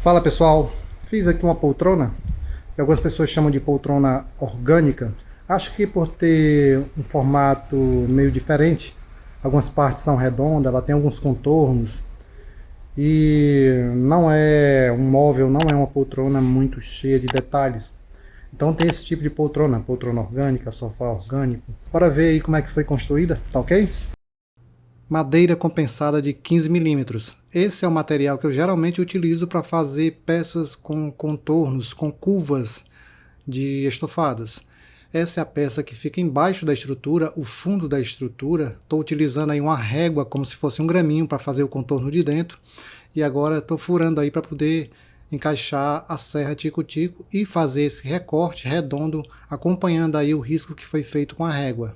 Fala pessoal, fiz aqui uma poltrona, que algumas pessoas chamam de poltrona orgânica. Acho que por ter um formato meio diferente, algumas partes são redondas, ela tem alguns contornos e não é um móvel, não é uma poltrona muito cheia de detalhes. Então tem esse tipo de poltrona, poltrona orgânica, sofá orgânico. Bora ver aí como é que foi construída, tá ok? Madeira compensada de 15 milímetros. Esse é o material que eu geralmente utilizo para fazer peças com contornos, com curvas de estofados. Essa é a peça que fica embaixo da estrutura, o fundo da estrutura. Estou utilizando aí uma régua como se fosse um graminho para fazer o contorno de dentro. E agora estou furando aí para poder encaixar a serra tico-tico e fazer esse recorte redondo, acompanhando aí o risco que foi feito com a régua.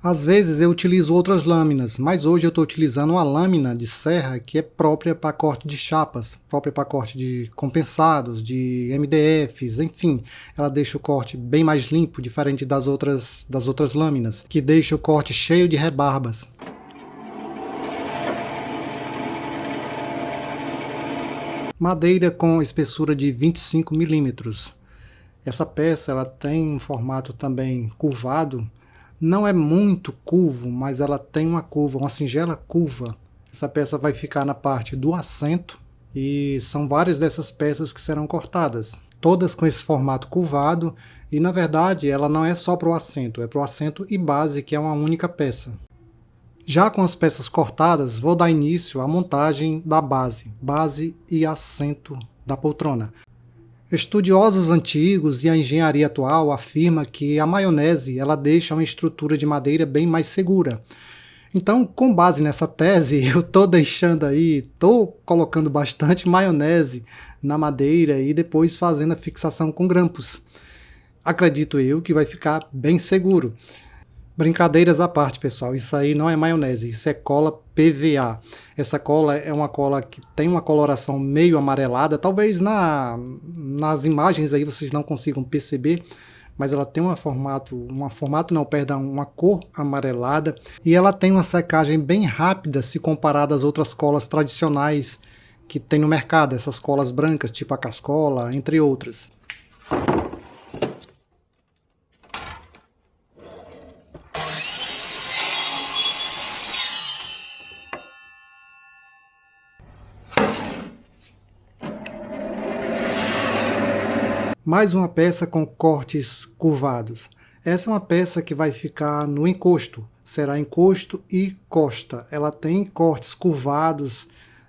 Às vezes eu utilizo outras lâminas, mas hoje eu estou utilizando uma lâmina de serra que é própria para corte de chapas, própria para corte de compensados, de MDFs, enfim. Ela deixa o corte bem mais limpo, diferente das outras lâminas, que deixa o corte cheio de rebarbas. Madeira com espessura de 25 milímetros. Essa peça ela tem um formato também curvado. Não é muito curvo, mas ela tem uma curva, uma singela curva. Essa peça vai ficar na parte do assento e são várias dessas peças que serão cortadas. Todas com esse formato curvado e na verdade ela não é só para o assento, é para o assento e base, que é uma única peça. Já com as peças cortadas, vou dar início à montagem da base e assento da poltrona. Estudiosos antigos e a engenharia atual afirmam que a maionese ela deixa uma estrutura de madeira bem mais segura. Então, com base nessa tese, eu estou colocando bastante maionese na madeira e depois fazendo a fixação com grampos. Acredito eu que vai ficar bem seguro. Brincadeiras à parte, pessoal, isso aí não é maionese, isso é cola PVA. Essa cola é uma cola que tem uma coloração meio amarelada, talvez nas imagens aí vocês não consigam perceber, mas ela tem uma cor amarelada e ela tem uma secagem bem rápida se comparada às outras colas tradicionais que tem no mercado, essas colas brancas, tipo a Cascola, entre outras. Mais uma peça com cortes curvados. Essa é uma peça que vai ficar no encosto. Será encosto e costa. Ela tem cortes curvados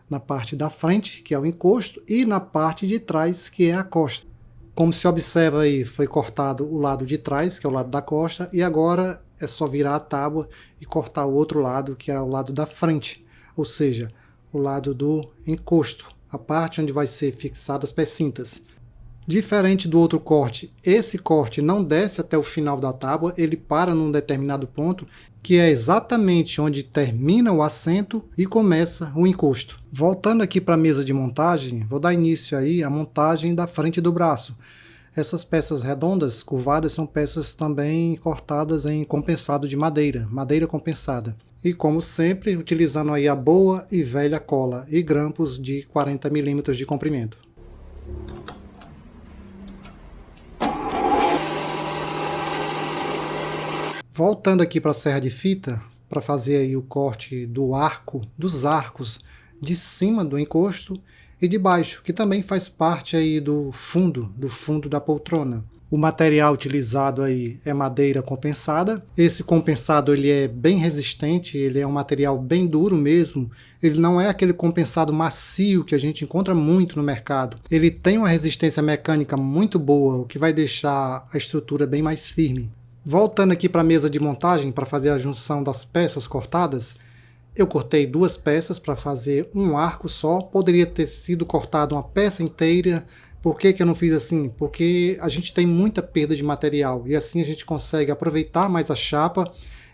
na parte da frente, que é o encosto, e na parte de trás, que é a costa. Como se observa aí, foi cortado o lado de trás, que é o lado da costa, e agora é só virar a tábua e cortar o outro lado, que é o lado da frente, ou seja, o lado do encosto, a parte onde vai ser fixadas as pecintas. Diferente do outro corte, esse corte não desce até o final da tábua, ele para num determinado ponto, que é exatamente onde termina o assento e começa o encosto. Voltando aqui para a mesa de montagem, vou dar início aí à montagem da frente do braço. Essas peças redondas, curvadas, são peças também cortadas em compensado de madeira, madeira compensada. E como sempre, utilizando aí a boa e velha cola e grampos de 40 milímetros de comprimento. Voltando aqui para a serra de fita, para fazer aí o corte dos arcos de cima do encosto e de baixo, que também faz parte aí do fundo da poltrona. O material utilizado aí é madeira compensada. Esse compensado ele é bem resistente, ele é um material bem duro mesmo. Ele não é aquele compensado macio que a gente encontra muito no mercado. Ele tem uma resistência mecânica muito boa, o que vai deixar a estrutura bem mais firme. Voltando aqui para a mesa de montagem para fazer a junção das peças cortadas, eu cortei duas peças para fazer um arco só. Poderia ter sido cortado uma peça inteira. Por que eu não fiz assim? Porque a gente tem muita perda de material e assim a gente consegue aproveitar mais a chapa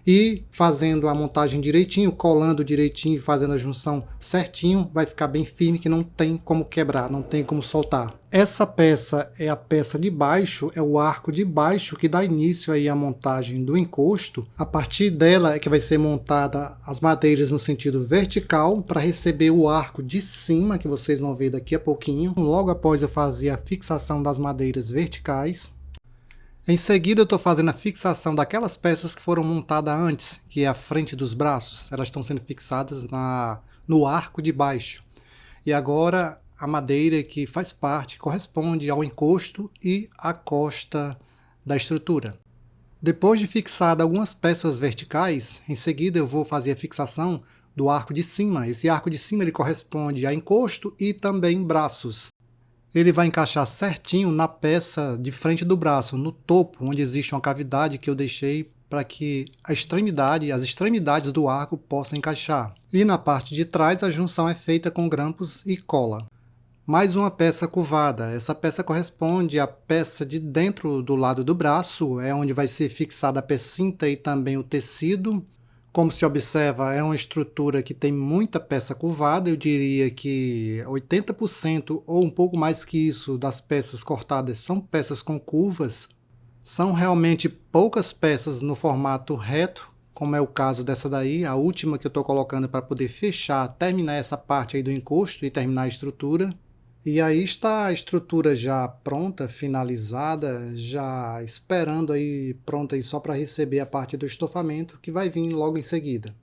E fazendo a montagem direitinho, colando direitinho, fazendo a junção certinho, vai ficar bem firme que não tem como quebrar, não tem como soltar. Essa peça é a peça de baixo, é o arco de baixo que dá início aí à montagem do encosto. A partir dela é que vai ser montada as madeiras no sentido vertical para receber o arco de cima, que vocês vão ver daqui a pouquinho. Logo após eu fazer a fixação das madeiras verticais. Em seguida eu estou fazendo a fixação daquelas peças que foram montadas antes, que é a frente dos braços. Elas estão sendo fixadas no arco de baixo. E agora a madeira que faz parte corresponde ao encosto e à costa da estrutura. Depois de fixar algumas peças verticais, em seguida eu vou fazer a fixação do arco de cima. Esse arco de cima ele corresponde a encosto e também braços. Ele vai encaixar certinho na peça de frente do braço, no topo, onde existe uma cavidade que eu deixei para que as extremidades do arco possam encaixar. E na parte de trás a junção é feita com grampos e cola. Mais uma peça curvada. Essa peça corresponde à peça de dentro do lado do braço, é onde vai ser fixada a pecinta e também o tecido. Como se observa, é uma estrutura que tem muita peça curvada, eu diria que 80% ou um pouco mais que isso das peças cortadas são peças com curvas. São realmente poucas peças no formato reto, como é o caso dessa daí, a última que eu estou colocando para poder fechar, terminar essa parte aí do encosto e terminar a estrutura. E aí está a estrutura já pronta, finalizada, já esperando aí, pronta aí só para receber a parte do estofamento que vai vir logo em seguida.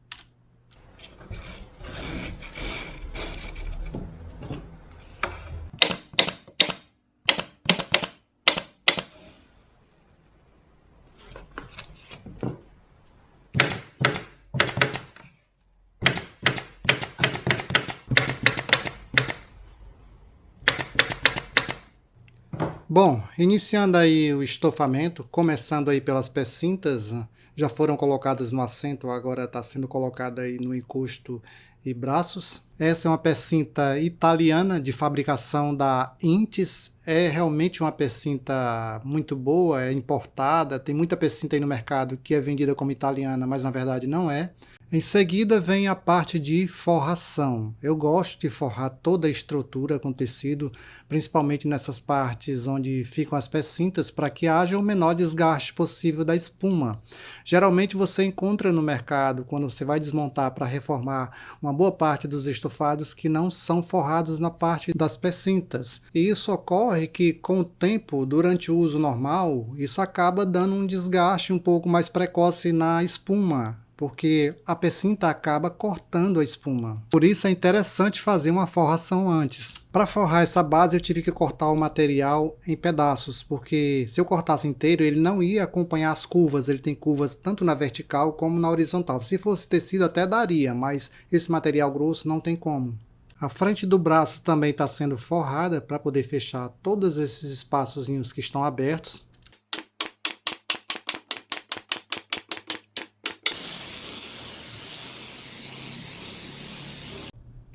Bom, iniciando aí o estofamento, começando aí pelas pecintas, já foram colocadas no assento, agora está sendo colocada aí no encosto e braços. Essa é uma pecinta italiana de fabricação da Intes, é realmente uma pecinta muito boa, é importada, tem muita pecinta aí no mercado que é vendida como italiana, mas na verdade não é. Em seguida vem a parte de forração. Eu gosto de forrar toda a estrutura com tecido, principalmente nessas partes onde ficam as pecintas, para que haja o menor desgaste possível da espuma. Geralmente você encontra no mercado, quando você vai desmontar para reformar, uma boa parte dos estofados que não são forrados na parte das pecintas. E isso ocorre que com o tempo, durante o uso normal, isso acaba dando um desgaste um pouco mais precoce na espuma, porque a pecinta acaba cortando a espuma. Por isso é interessante fazer uma forração antes. Para forrar essa base eu tive que cortar o material em pedaços, porque se eu cortasse inteiro ele não ia acompanhar as curvas, ele tem curvas tanto na vertical como na horizontal. Se fosse tecido até daria, mas esse material grosso não tem como. A frente do braço também está sendo forrada para poder fechar todos esses espaçozinhos que estão abertos.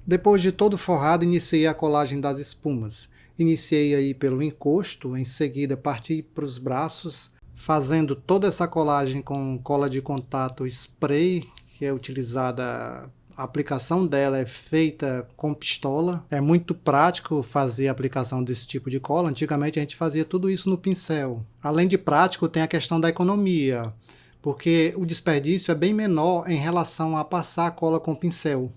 Depois de todo forrado, iniciei a colagem das espumas. Iniciei aí pelo encosto, em seguida parti para os braços, fazendo toda essa colagem com cola de contato spray, que é utilizada, a aplicação dela é feita com pistola. É muito prático fazer a aplicação desse tipo de cola. Antigamente a gente fazia tudo isso no pincel. Além de prático, tem a questão da economia, porque o desperdício é bem menor em relação a passar a cola com pincel.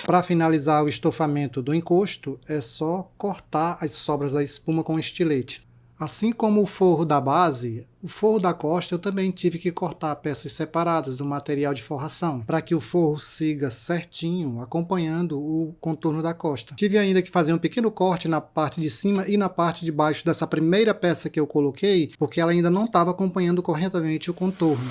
Para finalizar o estofamento do encosto, é só cortar as sobras da espuma com estilete. Assim como o forro da base, o forro da costa eu também tive que cortar peças separadas do material de forração, para que o forro siga certinho, acompanhando o contorno da costa. Tive ainda que fazer um pequeno corte na parte de cima e na parte de baixo dessa primeira peça que eu coloquei, porque ela ainda não estava acompanhando corretamente o contorno.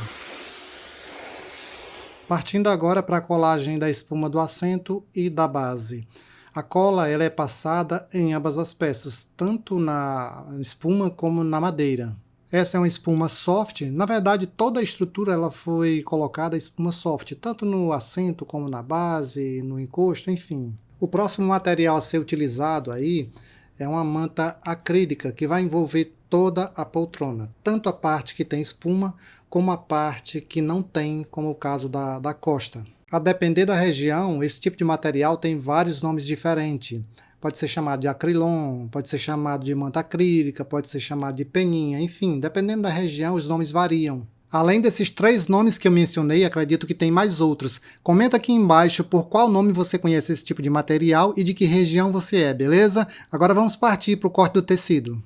Partindo agora para a colagem da espuma do assento e da base. A cola ela é passada em ambas as peças, tanto na espuma como na madeira. Essa é uma espuma soft, na verdade toda a estrutura ela foi colocada espuma soft, tanto no assento como na base, no encosto, enfim. O próximo material a ser utilizado aí é uma manta acrílica que vai envolver toda a poltrona, tanto a parte que tem espuma, como a parte que não tem, como o caso da costa. A depender da região, esse tipo de material tem vários nomes diferentes. Pode ser chamado de acrilon, pode ser chamado de manta acrílica, pode ser chamado de peninha, enfim, dependendo da região, os nomes variam. Além desses 3 nomes que eu mencionei, acredito que tem mais outros. Comenta aqui embaixo por qual nome você conhece esse tipo de material e de que região você é, beleza? Agora vamos partir para o corte do tecido.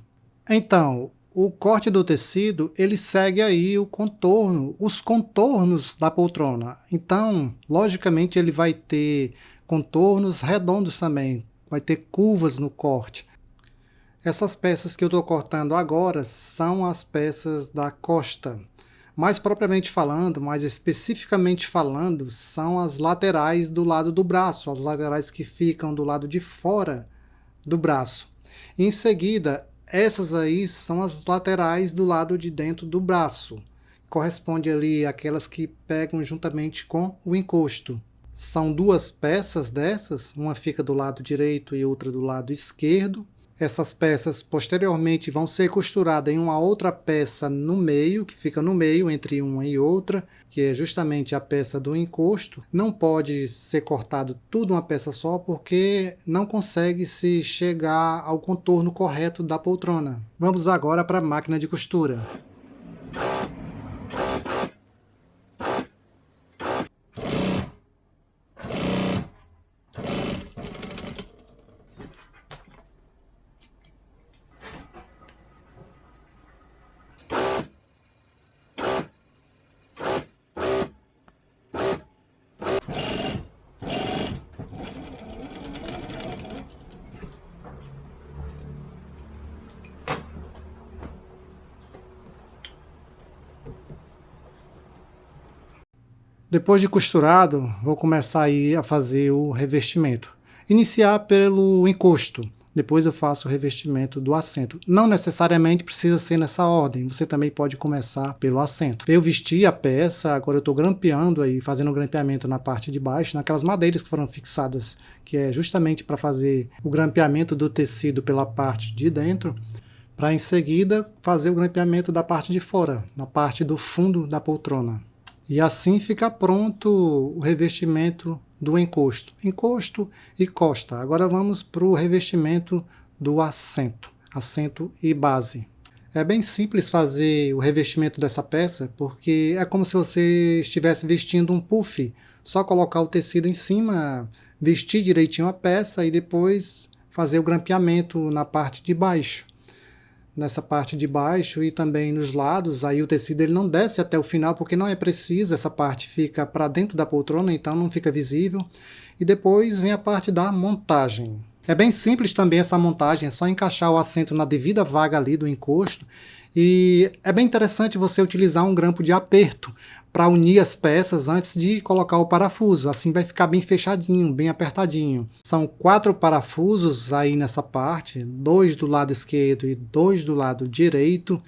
Então, o corte do tecido, ele segue aí o contorno, os contornos da poltrona. Então, logicamente, ele vai ter contornos redondos também, vai ter curvas no corte. Essas peças que eu estou cortando agora são as peças da costa. Mais propriamente falando, mais especificamente falando, são as laterais do lado do braço, as laterais que ficam do lado de fora do braço. Em seguida, essas aí são as laterais do lado de dentro do braço. Corresponde ali àquelas que pegam juntamente com o encosto. São 2 peças dessas, uma fica do lado direito e outra do lado esquerdo. Essas peças posteriormente vão ser costuradas em uma outra peça no meio, que fica no meio entre uma e outra, que é justamente a peça do encosto. Não pode ser cortado tudo uma peça só, porque não consegue se chegar ao contorno correto da poltrona. Vamos agora para a máquina de costura. Depois de costurado, vou começar aí a fazer o revestimento. Iniciar pelo encosto, depois eu faço o revestimento do assento. Não necessariamente precisa ser nessa ordem, você também pode começar pelo assento. Eu vesti a peça, agora eu estou grampeando aí, fazendo o grampeamento na parte de baixo, naquelas madeiras que foram fixadas, que é justamente para fazer o grampeamento do tecido pela parte de dentro, para em seguida fazer o grampeamento da parte de fora, na parte do fundo da poltrona. E assim fica pronto o revestimento do encosto. Encosto e costa. Agora vamos para o revestimento do assento. Assento e base. É bem simples fazer o revestimento dessa peça, porque é como se você estivesse vestindo um puff. Só colocar o tecido em cima, vestir direitinho a peça e depois fazer o grampeamento na parte de baixo. Nessa parte de baixo e também nos lados, aí o tecido ele não desce até o final, porque não é preciso, essa parte fica para dentro da poltrona, então não fica visível. E depois vem a parte da montagem. É bem simples também essa montagem, é só encaixar o assento na devida vaga ali do encosto. E é bem interessante você utilizar um grampo de aperto para unir as peças antes de colocar o parafuso. Assim vai ficar bem fechadinho, bem apertadinho. São 4 parafusos aí nessa parte, 2 do lado esquerdo e 2 do lado direito.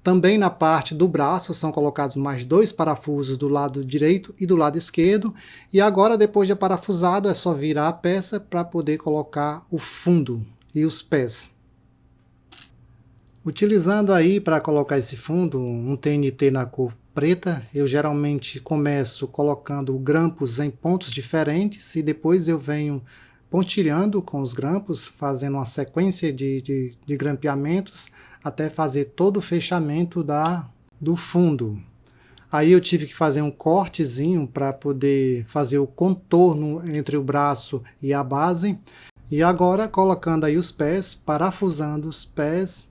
Também na parte do braço são colocados mais 2 parafusos do lado direito e do lado esquerdo. E agora, depois de parafusado, é só virar a peça para poder colocar o fundo e os pés. Utilizando aí para colocar esse fundo um TNT na cor preta, eu geralmente começo colocando grampos em pontos diferentes e depois eu venho pontilhando com os grampos, fazendo uma sequência de grampeamentos até fazer todo o fechamento do fundo. Aí eu tive que fazer um cortezinho para poder fazer o contorno entre o braço e a base. E agora colocando aí os pés, parafusando os pés,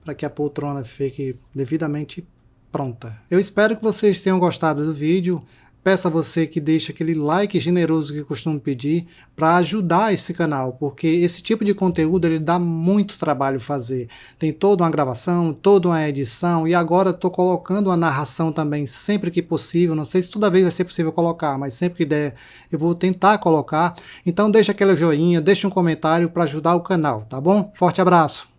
para que a poltrona fique devidamente pronta. Eu espero que vocês tenham gostado do vídeo. Peço a você que deixe aquele like generoso que eu costumo pedir para ajudar esse canal, porque esse tipo de conteúdo ele dá muito trabalho fazer. Tem toda uma gravação, toda uma edição e agora estou colocando uma narração também sempre que possível. Não sei se toda vez vai ser possível colocar, mas sempre que der eu vou tentar colocar. Então deixa aquele joinha, deixa um comentário para ajudar o canal, tá bom? Forte abraço!